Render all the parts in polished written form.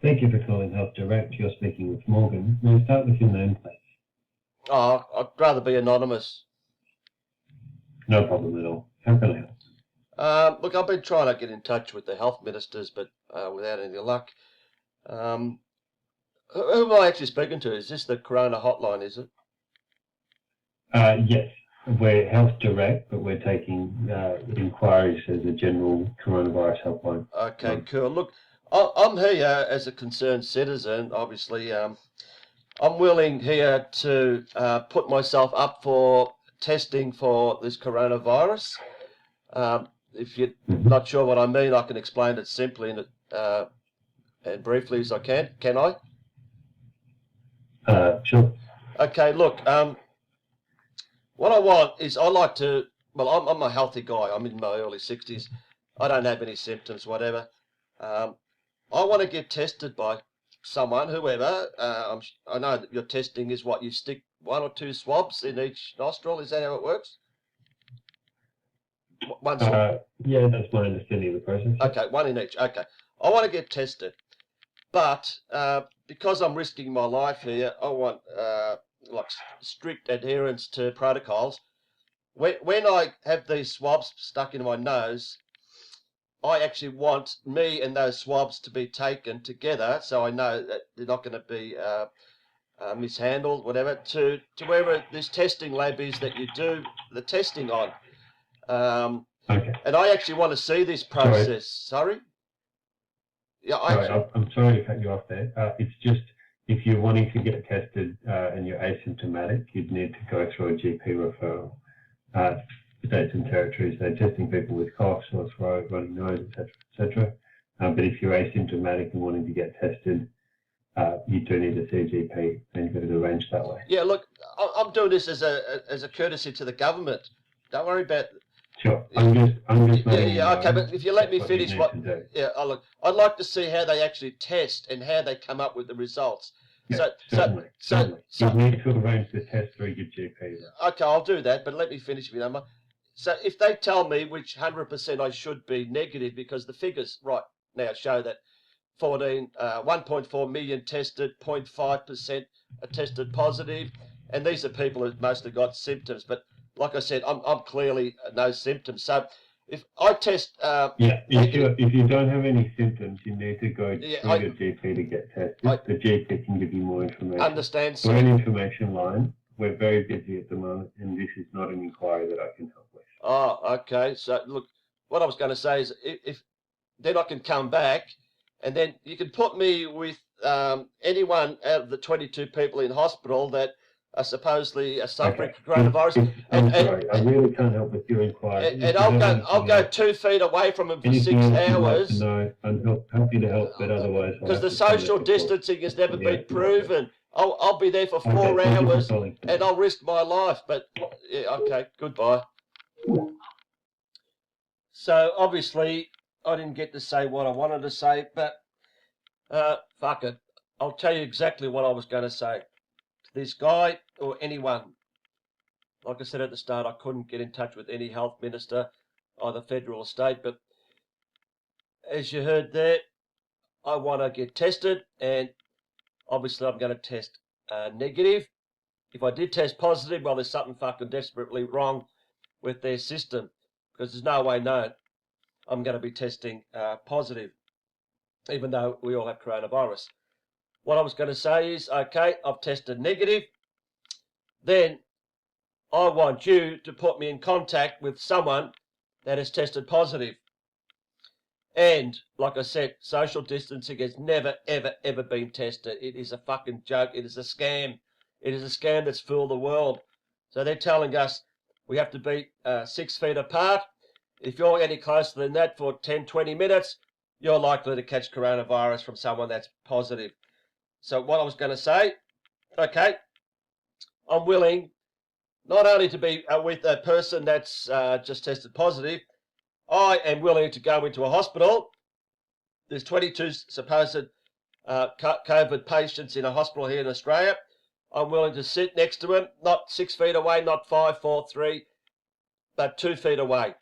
Thank you for calling Health Direct. You're speaking with Morgan. May I start with your name, please? Oh, I'd rather be anonymous. No problem at all. How can I help? Look, I've been trying to get in touch with the health ministers, but without any luck. Who am I actually speaking to? Is this the Corona hotline, is it? Yes, we're Health Direct, but we're taking inquiries as a general coronavirus helpline. Okay, cool. Look, I'm here as a concerned citizen, obviously. I'm willing here to put myself up for testing for this coronavirus. If you're not sure what I mean, I can explain it simply and briefly as I can. Can I? Sure. Okay, look, what I want is I'm a healthy guy. I'm in my early 60s. I don't have any symptoms, whatever. I want to get tested by someone, whoever. I know that your testing is what you stick 1 or 2 swabs in each nostril. Is that how it works? One swab. Yeah, that's my understanding of the process. Okay, 1 in each. Okay. I want to get tested. But because I'm risking my life here, I want strict adherence to protocols. When I have these swabs stuck in my nose, I actually want me and those swabs to be taken together, so I know that they're not going to be mishandled, whatever, to wherever this testing lab is that you do the testing on. Okay. And I actually want to see this process. Sorry? Yeah, I'm sorry to cut you off there. It's just if you're wanting to get tested and you're asymptomatic, you'd need to go through a GP referral. States and territories, they're testing people with cough, sore throat, running nose, etc. But if you're asymptomatic and wanting to get tested, you do need to see a GP, and you've got to arrange that way. Yeah, look, I'm doing this as a courtesy to the government. Don't worry about. Sure, I'm just. Yeah, okay, but if you let me finish I'd like to see how they actually test and how they come up with the results. Yeah, certainly. You need to arrange the test through your GP. Okay, I'll do that, but let me finish if you don't mind. So if they tell me which 100% I should be negative, because the figures right now show that 1.4 million tested, 0.5% are tested positive, and these are people who mostly got symptoms. But like I said, I'm clearly no symptoms. So if I test, if you don't have any symptoms, you need to go through your GP to get tested. The GP can give you more information. Understand? We're an information line. We're very busy at the moment, and this is not an inquiry that I can help with. Oh, okay. So look, what I was going to say is, if then I can come back, and then you can put me with anyone out of the 22 people in hospital that are supposedly suffering coronavirus. I'm sorry, I really can't help with your inquiry. And I'll go 2 feet away from them for 6 hours. No, I'm happy to help, but otherwise. Because the social distancing has never been proven. I'll be there for 4 hours, and I'll risk my life. But yeah, okay, goodbye. So obviously, I didn't get to say what I wanted to say, but fuck it. I'll tell you exactly what I was going to say. This guy or anyone, like I said at the start, I couldn't get in touch with any health minister, either federal or state, but as you heard there, I want to get tested, and obviously I'm going to test negative. If I did test positive, well, there's something fucking desperately wrong with their system, because there's no way known I'm going to be testing positive, even though we all have coronavirus. What I was going to say is, okay, I've tested negative. Then I want you to put me in contact with someone that has tested positive. And like I said, social distancing has never, ever, ever been tested. It is a fucking joke. It is a scam. It is a scam that's fooled the world. So they're telling us we have to be 6 feet apart. If you're any closer than that for 10, 20 minutes, you're likely to catch coronavirus from someone that's positive. So what I was going to say, okay, I'm willing not only to be with a person that's just tested positive, I am willing to go into a hospital. There's 22 supposed COVID patients in a hospital here in Australia. I'm willing to sit next to them, not 6 feet away, not 5, 4, 3, but 2 feet away.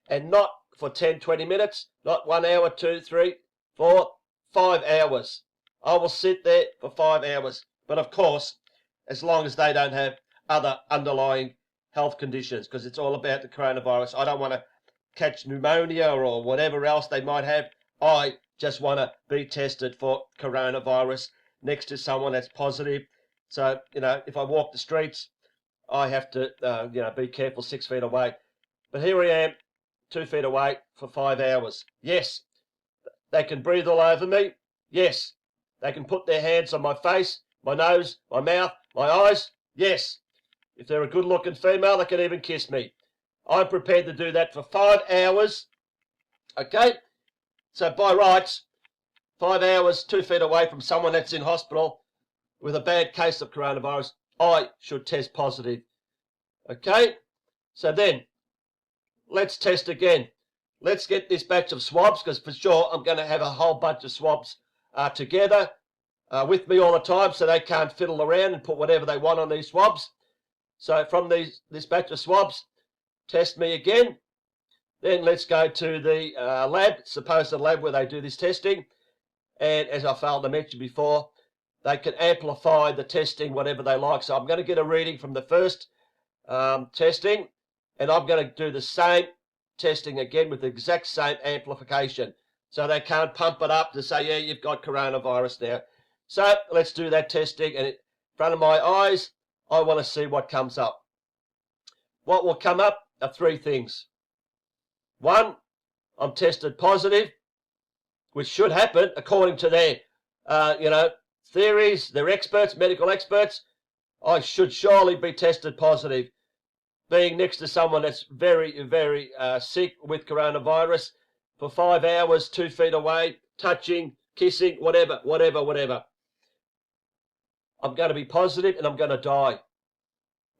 And not for 10, 20 minutes, not 1 hour, 2, 3, 4, 5 hours. hours. I will sit there for 5 hours. But of course, as long as they don't have other underlying health conditions, because it's all about the coronavirus. I don't want to catch pneumonia or whatever else they might have. I just want to be tested for coronavirus next to someone that's positive. So, if I walk the streets, I have to, be careful 6 feet away. But here I am, 2 feet away for 5 hours. Yes, they can breathe all over me. Yes, they can put their hands on my face, my nose, my mouth, my eyes. Yes, if they're a good-looking female, they can even kiss me. I'm prepared to do that for 5 hours. Okay? So by rights, 5 hours, 2 feet away from someone that's in hospital with a bad case of coronavirus, I should test positive. Okay? So then, let's test again. Let's get this batch of swabs, because for sure I'm going to have a whole bunch of swabs together with me all the time, so they can't fiddle around and put whatever they want on these swabs. So from this batch of swabs, test me again. Then let's go to the lab, supposed lab where they do this testing. And as I failed to mention before, they can amplify the testing whatever they like. So I'm going to get a reading from the first testing, and I'm going to do the same testing again with the exact same amplification. So they can't pump it up to say, yeah, you've got coronavirus now. So let's do that testing, and in front of my eyes, I want to see what comes up. What will come up are 3 things. 1, I'm tested positive, which should happen according to their, theories. They're experts, medical experts. I should surely be tested positive. Being next to someone that's very, very sick with coronavirus for 5 hours, 2 feet away, touching, kissing, whatever. I'm going to be positive and I'm going to die.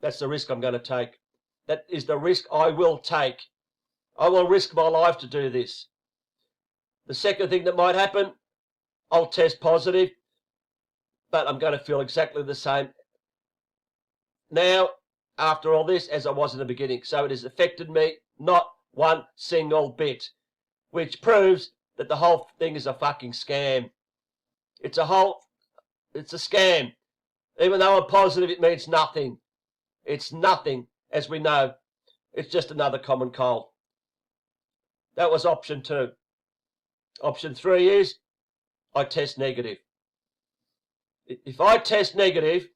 That's the risk I'm going to take. That is the risk I will take. I will risk my life to do this. The second thing that might happen, I'll test positive, but I'm going to feel exactly the same now after all this as I was in the beginning. So it has affected me not one single bit, which proves that the whole thing is a fucking scam. It's a scam. Even though I'm positive, it means nothing. It's nothing, as we know. It's just another common cold. That was option 2. Option 3 is I test negative. If I test negative,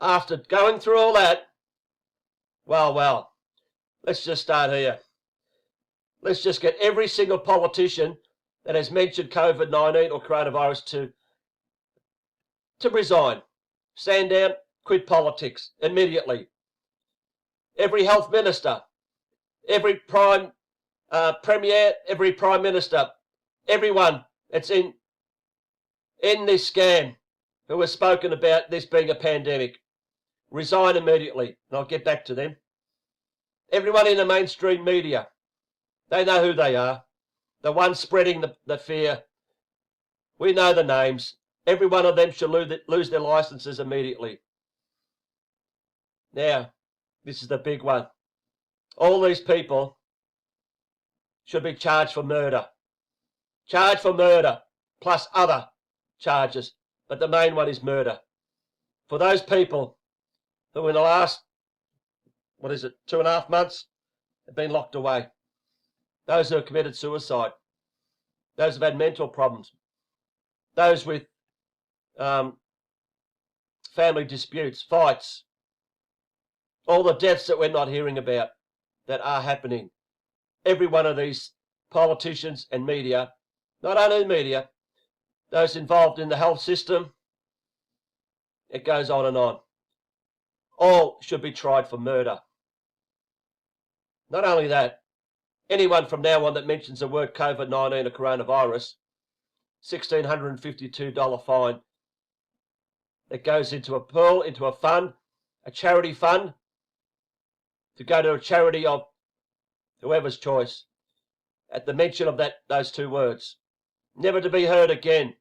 after going through all that, well, let's just start here. Let's just get every single politician that has mentioned COVID-19 or coronavirus to resign. Stand down, quit politics immediately. Every health minister, every premier, every prime minister, everyone that's in this scam who has spoken about this being a pandemic, resign immediately, and I'll get back to them. Everyone in the mainstream media, they know who they are. The ones spreading the fear. We know the names. Every one of them should lose their licenses immediately. Now, this is the big one. All these people should be charged for murder. Charged for murder, plus other charges. But the main one is murder. For those people who in the last, 2.5 months, have been locked away. Those who have committed suicide. Those who have had mental problems. Those with family disputes, fights. All the deaths that we're not hearing about that are happening. Every one of these politicians and media, not only media, those involved in the health system, it goes on and on. All should be tried for murder. Not only that, anyone from now on that mentions the word COVID-19 or coronavirus, $1,652 fine. That goes into a pool, into a fund, a charity fund, to go to a charity of whoever's choice. At the mention of those 2 words. Never to be heard again.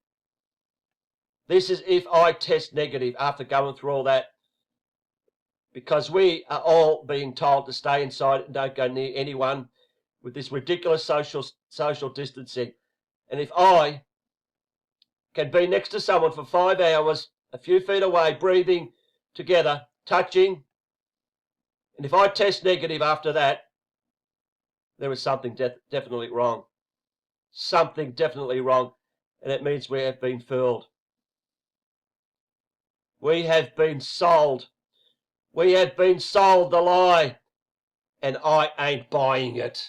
This is if I test negative after going through all that. Because we are all being told to stay inside and don't go near anyone with this ridiculous social distancing. And if I can be next to someone for 5 hours, a few feet away, breathing together, touching, and if I test negative after that, there is something definitely wrong. Something definitely wrong, and it means we have been fooled. We have been sold. We have been sold the lie, and I ain't buying it.